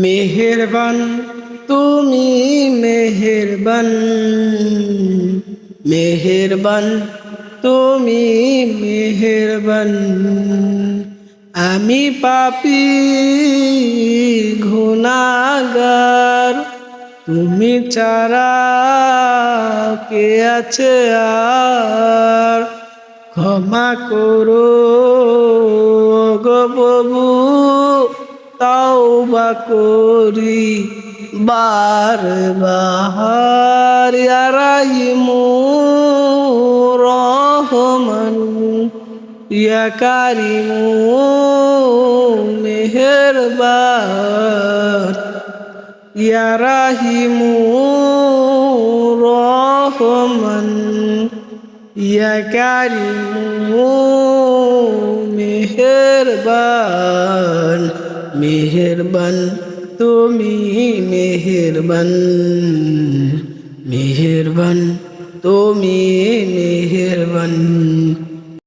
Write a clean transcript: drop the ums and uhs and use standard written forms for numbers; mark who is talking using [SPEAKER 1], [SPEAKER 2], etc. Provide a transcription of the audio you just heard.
[SPEAKER 1] মেহেরবান তুমি মেহেরবান, মেহেরবান তুমি মেহেরবান। আমি পাপী গুনাহগার, তুমি ছাড়া কে আছে আর। ক্ষমা করো গো প্রভু, তওবা করি বারবার। ইয়া রাহিমু রহমান, ইয়া কারিমু মেহেরবান, ইয়া রাহিমু রহমান, ইয়া কারিমু মেহেরবান। মেহেরবান তুমি মেহেরবান, মেহেরবান তুমি মেহেরবান।